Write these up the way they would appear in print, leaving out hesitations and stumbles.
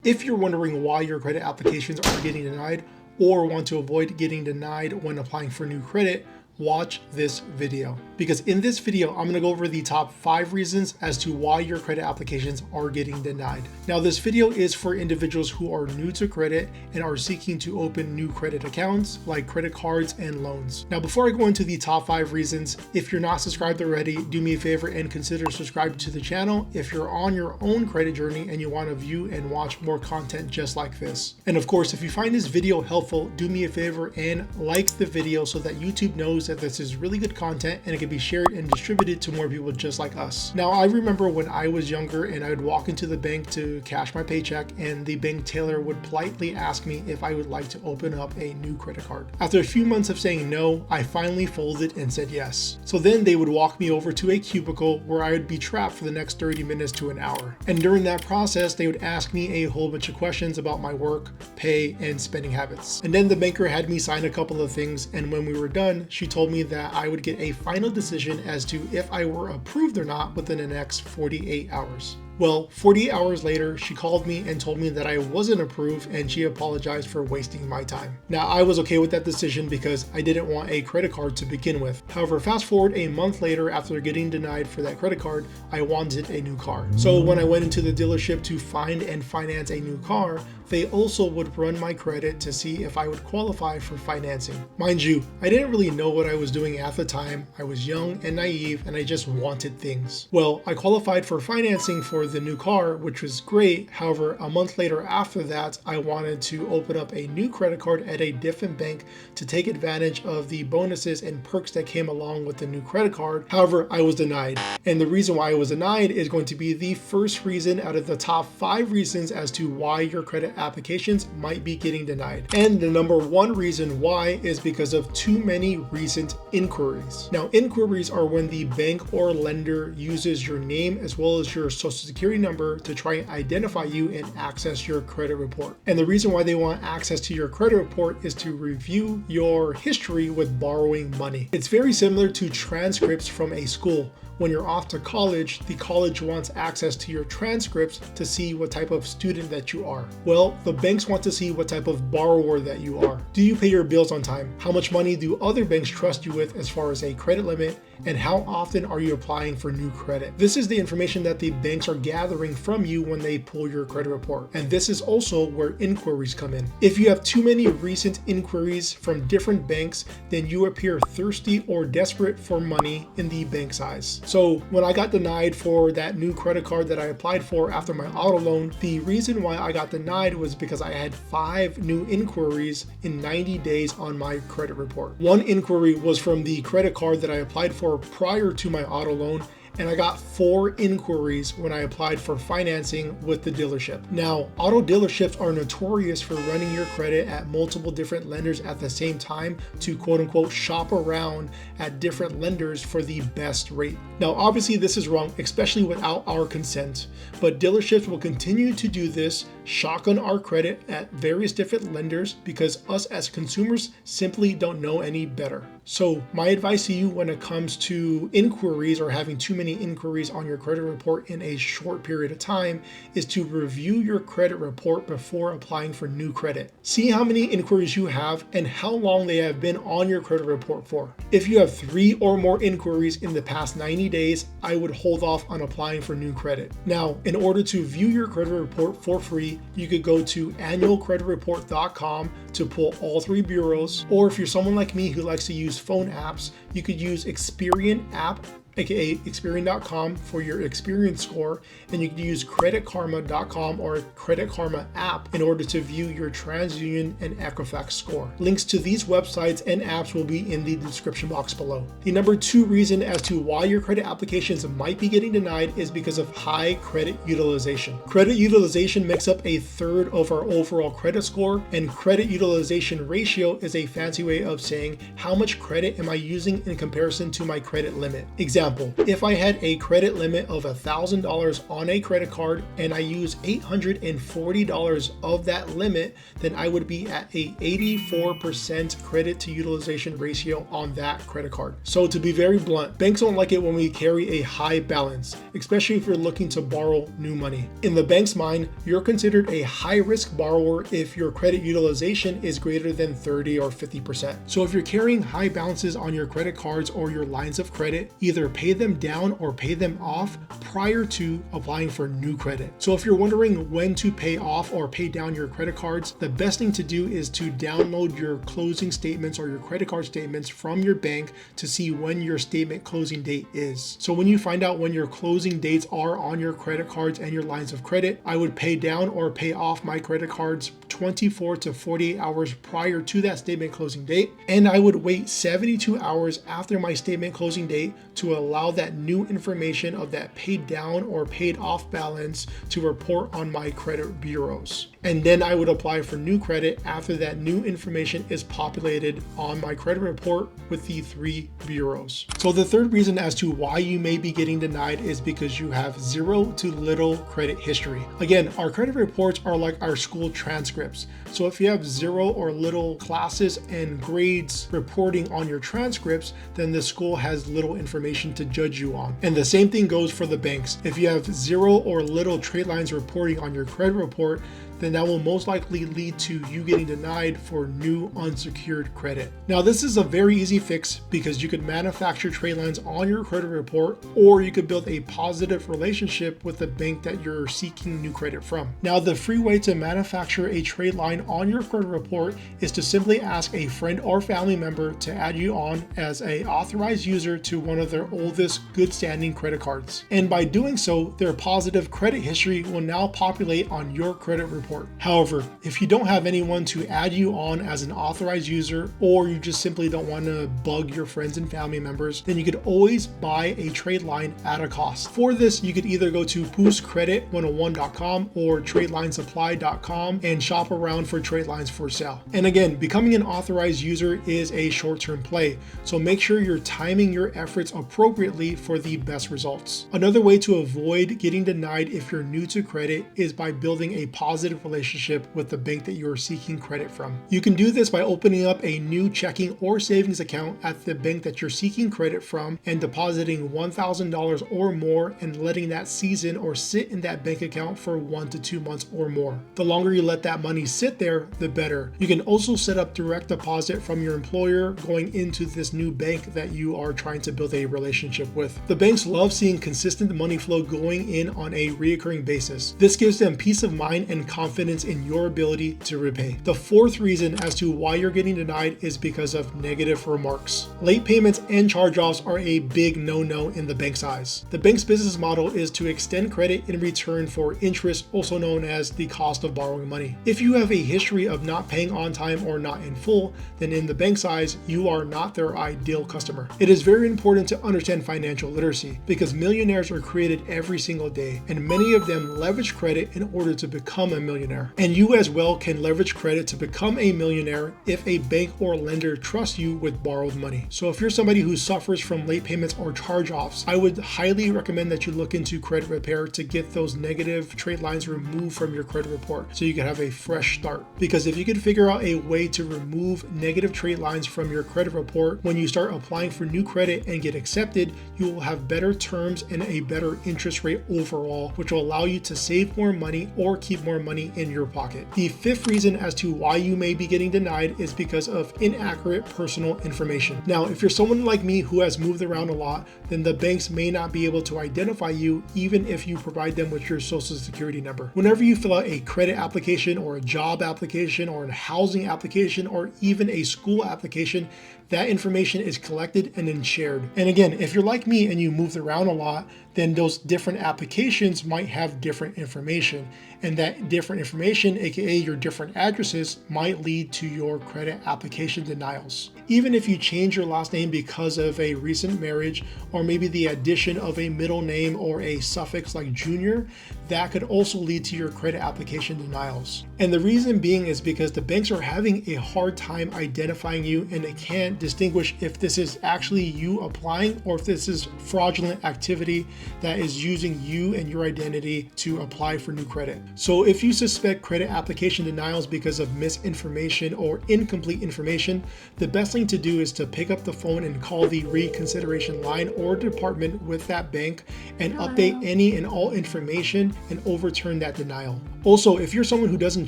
If you're wondering why your credit applications are getting denied or want to avoid getting denied when applying for new credit, watch this video. Because in this video, I'm going to go over the top 5 reasons as to why your credit applications are getting denied. Now, this video is for individuals who are new to credit and are seeking to open new credit accounts like credit cards and loans. Now, before I go into the top 5 reasons, if you're not subscribed already, do me a favor and consider subscribing to the channel if you're on your own credit journey and you want to view and watch more content just like this. And of course, if you find this video helpful, do me a favor and like the video so that YouTube knows that this is really good content and it can be shared and distributed to more people just like us. Now, I remember when I was younger and I would walk into the bank to cash my paycheck and the bank teller would politely ask me if I would like to open up a new credit card. After a few months of saying no, I finally folded and said yes. So then they would walk me over to a cubicle where I would be trapped for the next 30 minutes to an hour. And during that process, they would ask me a whole bunch of questions about my work, pay, and spending habits. And then the banker had me sign a couple of things, and when we were done, she told me that I would get a final decision as to if I were approved or not within the next 48 hours. Well, 48 hours later, she called me and told me that I wasn't approved and she apologized for wasting my time. Now, I was okay with that decision because I didn't want a credit card to begin with. However, fast forward a month later after getting denied for that credit card, I wanted a new car. So when I went into the dealership to find and finance a new car, they also would run my credit to see if I would qualify for financing. Mind you, I didn't really know what I was doing at the time. I was young and naive and I just wanted things. Well, I qualified for financing for the new car, which was great. However, a month later after that, I wanted to open up a new credit card at a different bank to take advantage of the bonuses and perks that came along with the new credit card. However, I was denied. And the reason why I was denied is going to be the first reason out of the top 5 reasons as to why your credit applications might be getting denied. And the number 1 reason why is because of too many recent inquiries. Now, inquiries are when the bank or lender uses your name as well as your social security number to try and identify you and access your credit report. And the reason why they want access to your credit report is to review your history with borrowing money. It's very similar to transcripts from a school. When you're off to college, the college wants access to your transcripts to see what type of student that you are. Well, the banks want to see what type of borrower that you are. Do you pay your bills on time? How much money do other banks trust you with as far as a credit limit? And how often are you applying for new credit? This is the information that the banks are gathering from you when they pull your credit report. And this is also where inquiries come in. If you have too many recent inquiries from different banks, then you appear thirsty or desperate for money in the bank's eyes. So when I got denied for that new credit card that I applied for after my auto loan, the reason why I got denied was because I had 5 new inquiries in 90 days on my credit report. One inquiry was from the credit card that I applied for prior to my auto loan, and I got 4 inquiries when I applied for financing with the dealership. Now, auto dealerships are notorious for running your credit at multiple different lenders at the same time to quote unquote shop around at different lenders for the best rate. Now, obviously this is wrong, especially without our consent, but dealerships will continue to do this, shotgun our credit at various different lenders because us as consumers simply don't know any better. So my advice to you when it comes to inquiries or having too many inquiries on your credit report in a short period of time is to review your credit report before applying for new credit. See how many inquiries you have and how long they have been on your credit report for. If you have 3 or more inquiries in the past 90 days, I would hold off on applying for new credit. Now, in order to view your credit report for free, you could go to annualcreditreport.com to pull all 3 bureaus, or if you're someone like me who likes to use phone apps, you could use Experian app, aka Experian.com for your Experian score, and you can use creditkarma.com or Credit Karma app in order to view your TransUnion and Equifax score. Links to these websites and apps will be in the description box below. The number 2 reason as to why your credit applications might be getting denied is because of high credit utilization. Credit utilization makes up a third of our overall credit score, and credit utilization ratio is a fancy way of saying how much credit am I using in comparison to my credit limit. Example, Example, if I had a credit limit of $1,000 on a credit card and I use $840 of that limit, then I would be at a 84% credit to utilization ratio on that credit card. So to be very blunt, banks don't like it when we carry a high balance, especially if you're looking to borrow new money. In the bank's mind, you're considered a high-risk borrower if your credit utilization is greater than 30 or 50%. So if you're carrying high balances on your credit cards or your lines of credit, either pay them down or pay them off prior to applying for new credit. So if you're wondering when to pay off or pay down your credit cards, the best thing to do is to download your closing statements or your credit card statements from your bank to see when your statement closing date is. So when you find out when your closing dates are on your credit cards and your lines of credit, I would pay down or pay off my credit cards 24 to 48 hours prior to that statement closing date, and I would wait 72 hours after my statement closing date to allow that new information of that paid down or paid off balance to report on my credit bureaus. And then I would apply for new credit after that new information is populated on my credit report with the 3 bureaus. So the third reason as to why you may be getting denied is because you have zero to little credit history. Again, our credit reports are like our school transcripts. So if you have zero or little classes and grades reporting on your transcripts, then the school has little information to judge you on. And the same thing goes for the banks. If you have zero or little trade lines reporting on your credit report, then that will most likely lead to you getting denied for new unsecured credit. Now, this is a very easy fix because you could manufacture trade lines on your credit report, or you could build a positive relationship with the bank that you're seeking new credit from. Now, the free way to manufacture a trade line on your credit report is to simply ask a friend or family member to add you on as an authorized user to one of their oldest good standing credit cards. And by doing so, their positive credit history will now populate on your credit report. However, if you don't have anyone to add you on as an authorized user, or you just simply don't want to bug your friends and family members, then you could always buy a trade line at a cost. For this, you could either go to boostcredit101.com or tradelinesupply.com and shop around for trade lines for sale. And again, becoming an authorized user is a short-term play, so make sure you're timing your efforts appropriately for the best results. Another way to avoid getting denied if you're new to credit is by building a positive relationship with the bank that you are seeking credit from. You can do this by opening up a new checking or savings account at the bank that you're seeking credit from and depositing $1,000 or more and letting that season or sit in that bank account for 1 to 2 months or more. The longer you let that money sit there, the better. You can also set up direct deposit from your employer going into this new bank that you are trying to build a relationship with. The banks love seeing consistent money flow going in on a recurring basis. This gives them peace of mind and confidence in your ability to repay. The fourth reason as to why you're getting denied is because of negative remarks. Late payments and charge-offs are a big no-no in the bank's eyes. The bank's business model is to extend credit in return for interest, also known as the cost of borrowing money. If you have a history of not paying on time or not in full, then in the bank's eyes, you are not their ideal customer. It is very important to understand financial literacy because millionaires are created every single day, and many of them leverage credit in order to become a millionaire. And you as well can leverage credit to become a millionaire if a bank or lender trusts you with borrowed money. So if you're somebody who suffers from late payments or charge-offs, I would highly recommend that you look into credit repair to get those negative trade lines removed from your credit report so you can have a fresh start. Because if you can figure out a way to remove negative trade lines from your credit report, when you start applying for new credit and get accepted, you will have better terms and a better interest rate overall, which will allow you to save more money or keep more money in your pocket. The fifth reason as to why you may be getting denied is because of inaccurate personal information. Now, if you're someone like me who has moved around a lot, then the banks may not be able to identify you even if you provide them with your social security number. Whenever you fill out a credit application or a job application or a housing application or even a school application, that information is collected and then shared. And again, if you're like me and you moved around a lot, then those different applications might have different information. And that different information, aka your different addresses, might lead to your credit application denials. Even if you change your last name because of a recent marriage, or maybe the addition of a middle name or a suffix like junior, that could also lead to your credit application denials. And the reason being is because the banks are having a hard time identifying you, and they can't distinguish if this is actually you applying or if this is fraudulent activity that is using you and your identity to apply for new credit. So if you suspect credit application denials because of misinformation or incomplete information, the best thing to do is to pick up the phone and call the reconsideration line or department with that bank and update any and all information and overturn that denial. Also, if you're someone who doesn't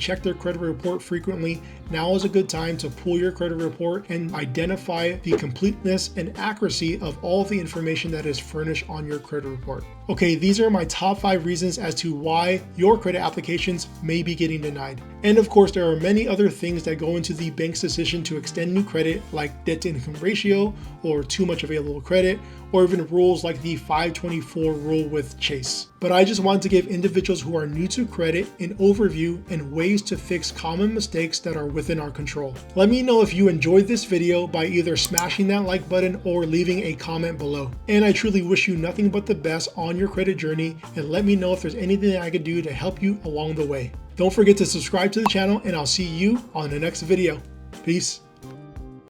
check their credit report frequently, now is a good time to pull your credit report and identify the completeness and accuracy of all the information that is furnished on your credit report. Okay, these are my top 5 reasons as to why your credit applications may be getting denied. And of course, there are many other things that go into the bank's decision to extend new credit, like debt to income ratio or too much available credit, or even rules like the 524 rule with Chase. But I just want to give individuals who are new to credit an overview and ways to fix common mistakes that are within our control. Let me know if you enjoyed this video by either smashing that like button or leaving a comment below. And I truly wish you nothing but the best on your credit journey, and let me know if there's anything that I could do to help you along the way. Don't forget to subscribe to the channel, and I'll see you on the next video. Peace.